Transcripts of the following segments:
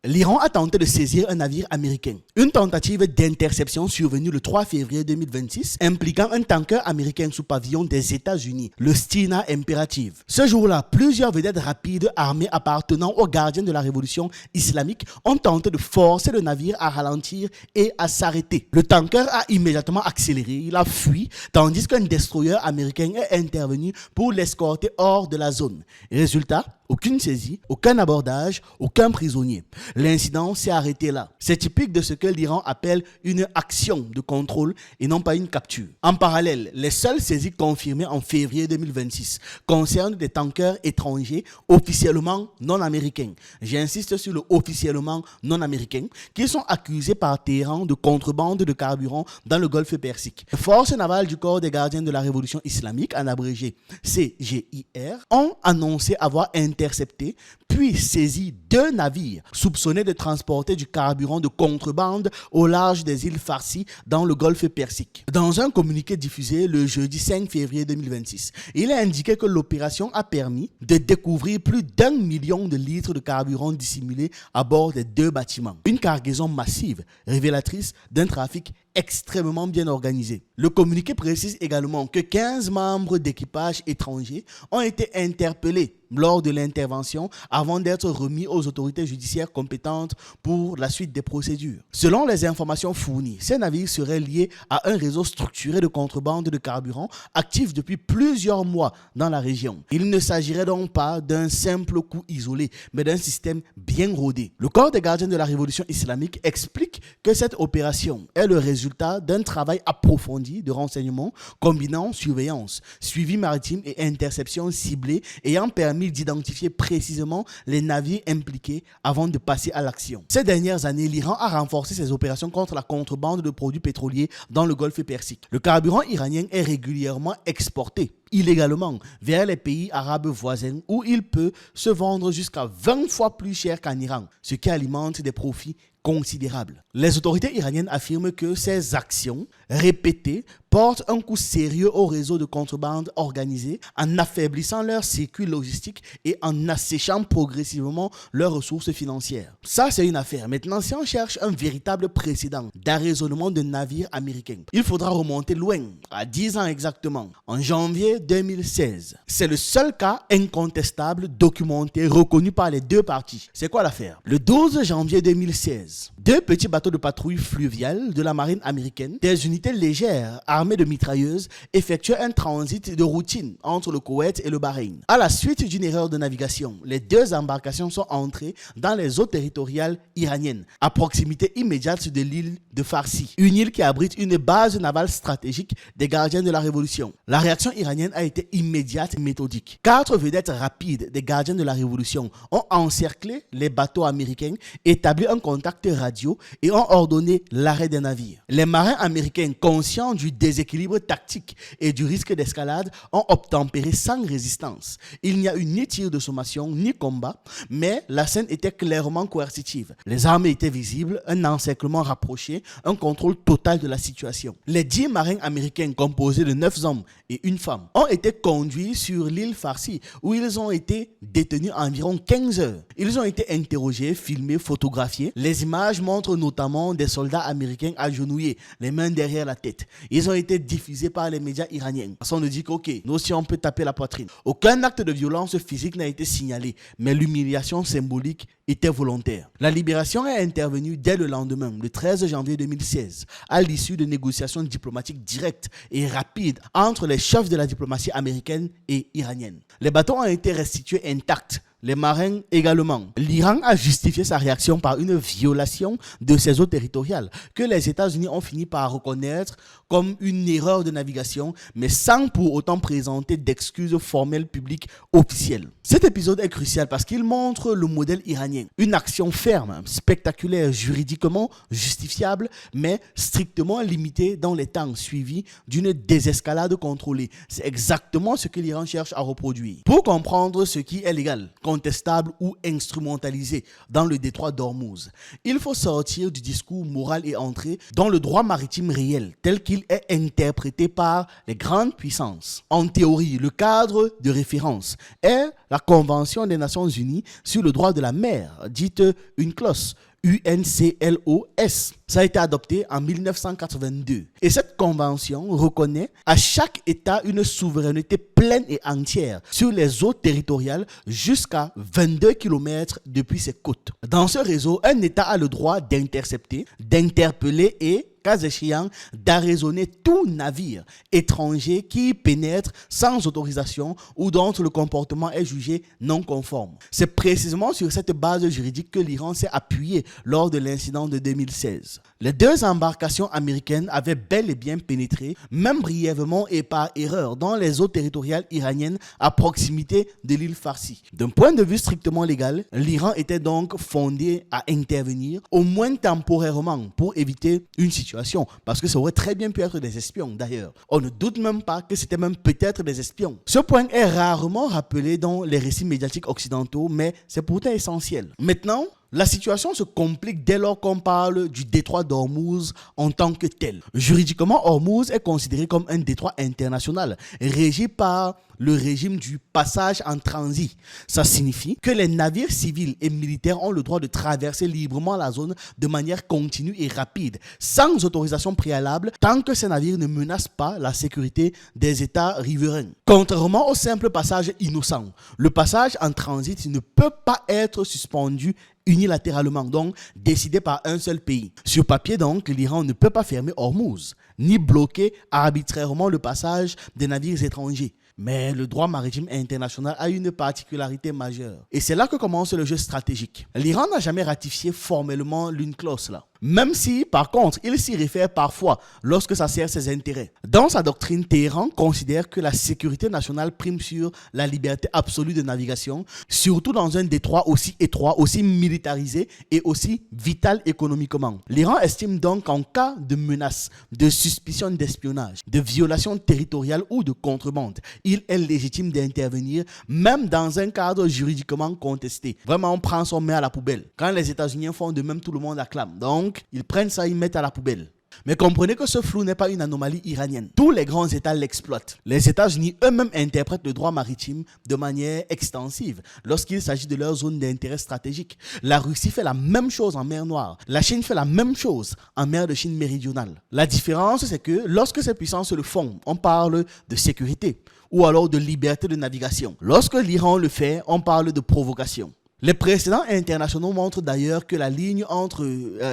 l'Iran a tenté de saisir un navire américain. Une tentative d'interception survenue le 3 février 2026 impliquant un tanker américain sous pavillon des États-Unis, le Stena Imperative. Ce jour-là, plusieurs vedettes rapides armées appartenant aux gardiens de la révolution islamique ont tenté de forcer le navire à ralentir et à s'arrêter. Le tanker a immédiatement accéléré, il a fui, tandis qu'un destroyer américain est intervenu pour l'escorter hors de la zone. Résultat, aucune saisie, aucun abordage, aucun prisonnier. L'incident s'est arrêté là. C'est typique de ce que l'Iran appelle une action de contrôle et non pas une capture. En parallèle, les seules saisies confirmées en février 2026 concernent des tankers étrangers officiellement non américains. J'insiste sur le officiellement non américain, qui sont accusés par Téhéran de contrebande de carburant dans le Golfe Persique. Les forces navales du corps des gardiens de la révolution islamique, en abrégé CGIR, ont annoncé avoir intercepté puis saisi 2 navires soupçonnés de transporter du carburant de contrebande au large des îles Farsi dans le Golfe Persique. Dans un communiqué diffusé le jeudi 5 février 2026, il est indiqué que l'opération a permis de découvrir plus d'1 million de litres de carburant dissimulé à bord des 2 bâtiments. Une cargaison massive, révélatrice d'un trafic extrêmement bien organisé. Le communiqué précise également que 15 membres d'équipage étrangers ont été interpellés lors de l'intervention avant d'être remis aux autorités judiciaires compétentes pour la suite des procédures. Selon les informations fournies, ces navires seraient liés à un réseau structuré de contrebande de carburant actif depuis plusieurs mois dans la région. Il ne s'agirait donc pas d'un simple coup isolé, mais d'un système bien rodé. Le corps des gardiens de la révolution islamique explique que cette opération est le résultat d'un travail approfondi de renseignement combinant surveillance, suivi maritime et interception ciblée ayant permis d'identifier précisément les navires impliqués avant de passer à l'action. Ces dernières années, l'Iran a renforcé ses opérations contre la contrebande de produits pétroliers dans le Golfe Persique. Le carburant iranien est régulièrement exporté illégalement vers les pays arabes voisins où il peut se vendre jusqu'à 20 fois plus cher qu'en Iran, ce qui alimente des profits considérables. Les autorités iraniennes affirment que ces actions répétées portent un coup sérieux au réseau de contrebande organisé en affaiblissant leur circuit logistique et en asséchant progressivement leurs ressources financières. Ça, c'est une affaire. Maintenant, si on cherche un véritable précédent d'arraisonnement de navires américains, il faudra remonter loin, à 10 ans exactement, en janvier 2016. C'est le seul cas incontestable, documenté, reconnu par les 2 parties. C'est quoi l'affaire? Le 12 janvier 2016, 2 petits bateaux de patrouille fluviale de la marine américaine, des unités légères armées de mitrailleuses, effectuaient un transit de routine entre le Koweït et le Bahreïn. À la suite d'une erreur de navigation, les 2 embarcations sont entrées dans les eaux territoriales iraniennes, à proximité immédiate de l'île de Farsi, une île qui abrite une base navale stratégique des gardiens de la révolution. La réaction iranienne a été immédiate et méthodique. 4 vedettes rapides des gardiens de la révolution ont encerclé les bateaux américains, établi un contact radio et ont ordonné l'arrêt des navires. Les marins américains, conscients du déséquilibre tactique et du risque d'escalade, ont obtempéré sans résistance. Il n'y a eu ni tir de sommation ni combat, mais la scène était clairement coercitive. Les armes étaient visibles, un encerclement rapproché, un contrôle total de la situation. Les 10 marins américains, composés de 9 hommes et une femme, ont été conduits sur l'île Farsi où ils ont été détenus environ 15 heures. Ils ont été interrogés, filmés, photographiés. Les images montrent notamment des soldats américains agenouillés, les mains derrière la tête. Ils ont été diffusés par les médias iraniens. On ne dit qu'ok, nous aussi on peut taper la poitrine. Aucun acte de violence physique n'a été signalé, mais l'humiliation symbolique était volontaire. La libération est intervenue dès le lendemain, le 13 janvier 2016, à l'issue de négociations diplomatiques directes et rapides entre les chefs de la diplomatie américaine et iranienne. Les bateaux ont été restitués intacts, les marins également. L'Iran a justifié sa réaction par une violation de ses eaux territoriales que les États-Unis ont fini par reconnaître comme une erreur de navigation, mais sans pour autant présenter d'excuses formelles publiques officielles. Cet épisode est crucial parce qu'il montre le modèle iranien. Une action ferme, spectaculaire, juridiquement justifiable, mais strictement limitée dans les temps, suivie d'une désescalade contrôlée. C'est exactement ce que l'Iran cherche à reproduire. Pour comprendre ce qui est légal, contestable ou instrumentalisé dans le détroit d'Ormuz. Il faut sortir du discours moral et entrer dans le droit maritime réel, tel qu'il est interprété par les grandes puissances. En théorie, le cadre de référence est la Convention des Nations Unies sur le droit de la mer, dite UNCLOS. UNCLOS. Ça a été adopté en 1982. Et cette convention reconnaît à chaque État une souveraineté pleine et entière sur les eaux territoriales jusqu'à 22 km depuis ses côtes. Dans ce réseau, un État a le droit d'intercepter, d'interpeller et, cas échéant, d'arraisonner tout navire étranger qui pénètre sans autorisation ou dont le comportement est jugé non conforme. C'est précisément sur cette base juridique que l'Iran s'est appuyé lors de l'incident de 2016. Les deux embarcations américaines avaient bel et bien pénétré, même brièvement et par erreur, dans les eaux territoriales iraniennes à proximité de l'île Farsi. D'un point de vue strictement légal, l'Iran était donc fondé à intervenir, au moins temporairement, pour éviter une situation, parce que ça aurait très bien pu être des espions d'ailleurs. On ne doute même pas que c'était même peut-être des espions. Ce point est rarement rappelé dans les récits médiatiques occidentaux, mais c'est pourtant essentiel. Maintenant, la situation se complique dès lors qu'on parle du détroit d'Ormuz en tant que tel. Juridiquement, Ormuz est considéré comme un détroit international régi par le régime du passage en transit. Ça signifie que les navires civils et militaires ont le droit de traverser librement la zone de manière continue et rapide, sans autorisation préalable, tant que ces navires ne menacent pas la sécurité des États riverains. Contrairement au simple passage innocent, le passage en transit ne peut pas être suspendu unilatéralement, donc décidé par un seul pays. Sur papier donc, l'Iran ne peut pas fermer Ormuz, ni bloquer arbitrairement le passage des navires étrangers. Mais le droit maritime international a une particularité majeure. Et c'est là que commence le jeu stratégique. L'Iran n'a jamais ratifié formellement l'UNCLOS là. Même si, par contre, il s'y réfère parfois lorsque ça sert ses intérêts. Dans sa doctrine, Téhéran considère que la sécurité nationale prime sur la liberté absolue de navigation, surtout dans un détroit aussi étroit, aussi militarisé et aussi vital économiquement. L'Iran estime donc qu'en cas de menace, de suspicion d'espionnage, de violation territoriale ou de contrebande, il est légitime d'intervenir, même dans un cadre juridiquement contesté. Vraiment, on prend son main à la poubelle. Quand les États-Unis font de même, tout le monde acclame. Donc, ils prennent ça, ils mettent à la poubelle. Mais comprenez que ce flou n'est pas une anomalie iranienne. Tous les grands États l'exploitent. Les États-Unis eux-mêmes interprètent le droit maritime de manière extensive lorsqu'il s'agit de leur zone d'intérêt stratégique. La Russie fait la même chose en mer Noire. La Chine fait la même chose en mer de Chine méridionale. La différence, c'est que lorsque ces puissances le font, on parle de sécurité ou alors de liberté de navigation. Lorsque l'Iran le fait, on parle de provocation. Les précédents internationaux montrent d'ailleurs que la ligne entre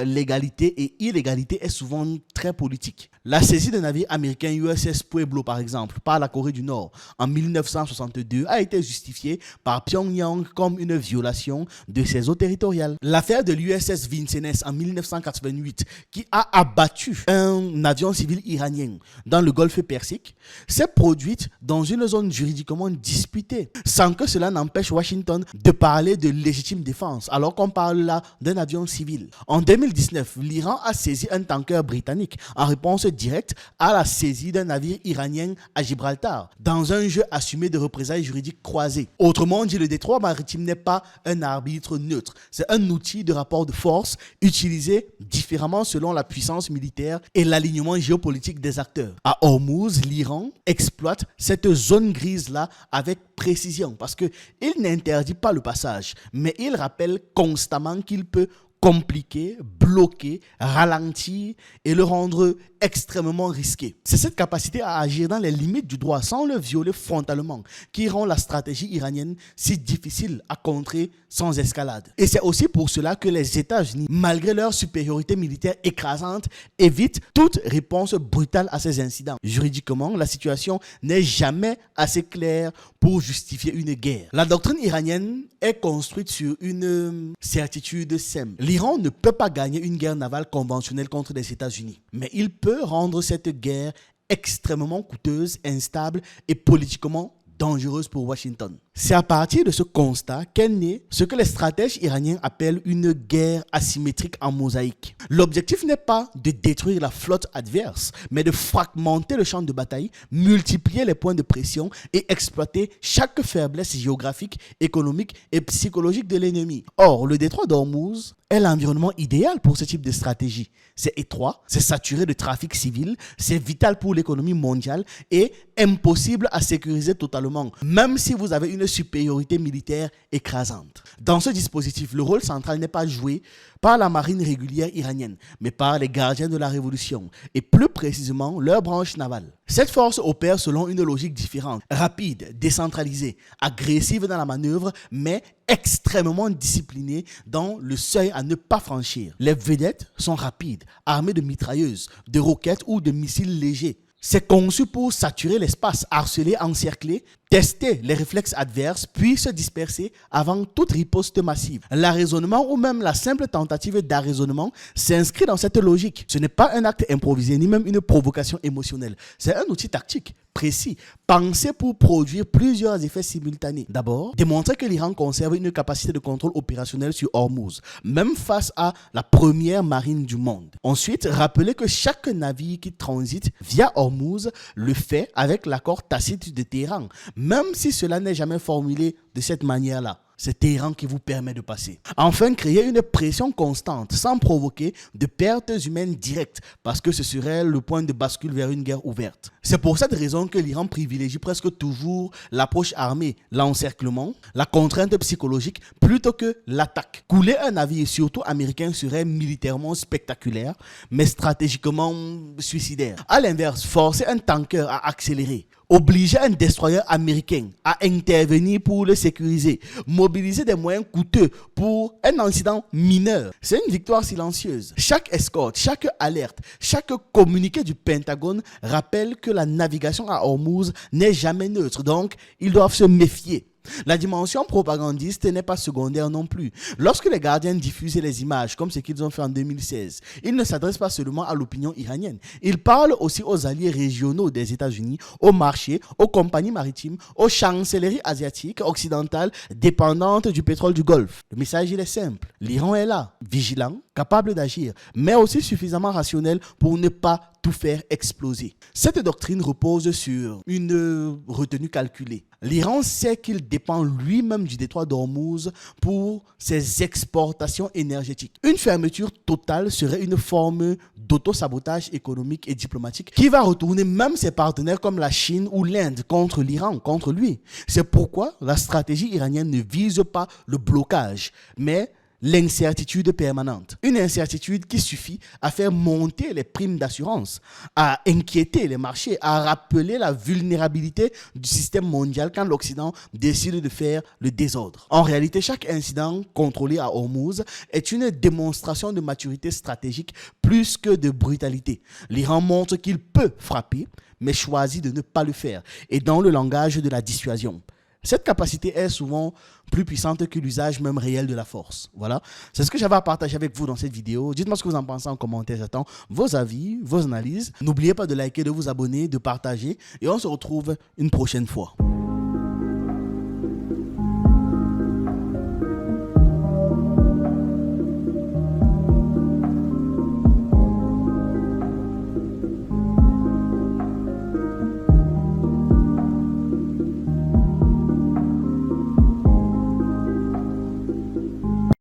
légalité et illégalité est souvent très politique. La saisie de navire américain USS Pueblo, par exemple, par la Corée du Nord en 1962 a été justifiée par Pyongyang comme une violation de ses eaux territoriales. L'affaire de l'USS Vincennes en 1988, qui a abattu un avion civil iranien dans le golfe Persique, s'est produite dans une zone juridiquement disputée, sans que cela n'empêche Washington de parler de légitime défense, alors qu'on parle là d'un avion civil. En 2019, l'Iran a saisi un tanker britannique en réponse directe à la saisie d'un navire iranien à Gibraltar, dans un jeu assumé de représailles juridiques croisées. Autrement dit, le détroit maritime n'est pas un arbitre neutre, c'est un outil de rapport de force utilisé différemment selon la puissance militaire et l'alignement géopolitique des acteurs. À Hormuz, l'Iran exploite cette zone grise-là avec précision parce qu'il n'interdit pas le passage, mais il rappelle constamment qu'il peut compliquer, bloquer, ralentir et le rendre extrêmement risqué. C'est cette capacité à agir dans les limites du droit sans le violer frontalement qui rend la stratégie iranienne si difficile à contrer sans escalade. Et c'est aussi pour cela que les États-Unis, malgré leur supériorité militaire écrasante, évitent toute réponse brutale à ces incidents. Juridiquement, la situation n'est jamais assez claire pour justifier une guerre. La doctrine iranienne est construite sur une certitude simple. L'Iran ne peut pas gagner une guerre navale conventionnelle contre les États-Unis, mais il peut rendre cette guerre extrêmement coûteuse, instable et politiquement dangereuse pour Washington. C'est à partir de ce constat qu'est né ce que les stratèges iraniens appellent une guerre asymétrique en mosaïque. L'objectif n'est pas de détruire la flotte adverse, mais de fragmenter le champ de bataille, multiplier les points de pression et exploiter chaque faiblesse géographique, économique et psychologique de l'ennemi. Or, le détroit d'Ormuz est l'environnement idéal pour ce type de stratégie. C'est étroit, c'est saturé de trafic civil, c'est vital pour l'économie mondiale et impossible à sécuriser totalement, même si vous avez une supériorité militaire écrasante. Dans ce dispositif, le rôle central n'est pas joué par la marine régulière iranienne, mais par les gardiens de la révolution, et plus précisément leur branche navale. Cette force opère selon une logique différente, rapide, décentralisée, agressive dans la manœuvre, mais extrêmement disciplinée dans le seuil à ne pas franchir. Les vedettes sont rapides, armées de mitrailleuses, de roquettes ou de missiles légers. C'est conçu pour saturer l'espace, harceler, encercler, tester les réflexes adverses, puis se disperser avant toute riposte massive. L'arraisonnement ou même la simple tentative d'arraisonnement s'inscrit dans cette logique. Ce n'est pas un acte improvisé, ni même une provocation émotionnelle. C'est un outil tactique, précis, pensé pour produire plusieurs effets simultanés. D'abord, démontrer que l'Iran conserve une capacité de contrôle opérationnel sur Ormuz, même face à la première marine du monde. Ensuite, rappeler que chaque navire qui transite via Ormuz le fait avec l'accord tacite de Téhéran, même si cela n'est jamais formulé de cette manière-là. C'est Téhéran qui vous permet de passer. Enfin, créer une pression constante sans provoquer de pertes humaines directes, parce que ce serait le point de bascule vers une guerre ouverte. C'est pour cette raison que l'Iran privilégie presque toujours l'approche armée, l'encerclement, la contrainte psychologique, plutôt que l'attaque. Couler un navire, surtout américain, serait militairement spectaculaire, mais stratégiquement suicidaire. À l'inverse, forcer un tanker à accélérer, obliger un destroyer américain à intervenir pour le sécuriser, mobiliser des moyens coûteux pour un incident mineur, c'est une victoire silencieuse. Chaque escorte, chaque alerte, chaque communiqué du Pentagone rappelle que la navigation à Ormuz n'est jamais neutre, donc ils doivent se méfier. La dimension propagandiste n'est pas secondaire non plus. Lorsque les gardiens diffusent les images, comme ce qu'ils ont fait en 2016, ils ne s'adressent pas seulement à l'opinion iranienne. Ils parlent aussi aux alliés régionaux des États-Unis, aux marchés, aux compagnies maritimes, aux chancelleries asiatiques, occidentales, dépendantes du pétrole du Golfe. Le message, il est simple. L'Iran est là, vigilant, capable d'agir, mais aussi suffisamment rationnel pour ne pas tout faire exploser. Cette doctrine repose sur une retenue calculée. L'Iran sait qu'il dépend lui-même du détroit d'Ormuz pour ses exportations énergétiques. Une fermeture totale serait une forme d'auto-sabotage économique et diplomatique qui va retourner même ses partenaires comme la Chine ou l'Inde contre l'Iran, contre lui. C'est pourquoi la stratégie iranienne ne vise pas le blocage, mais l'incertitude permanente. Une incertitude qui suffit à faire monter les primes d'assurance, à inquiéter les marchés, à rappeler la vulnérabilité du système mondial quand l'Occident décide de faire le désordre. En réalité, chaque incident contrôlé à Ormuz est une démonstration de maturité stratégique plus que de brutalité. L'Iran montre qu'il peut frapper, mais choisit de ne pas le faire, et dans le langage de la dissuasion. Cette capacité est souvent plus puissante que l'usage même réel de la force. Voilà, c'est ce que j'avais à partager avec vous dans cette vidéo. Dites-moi ce que vous en pensez en commentaire. J'attends vos avis, vos analyses. N'oubliez pas de liker, de vous abonner, de partager. Et on se retrouve une prochaine fois.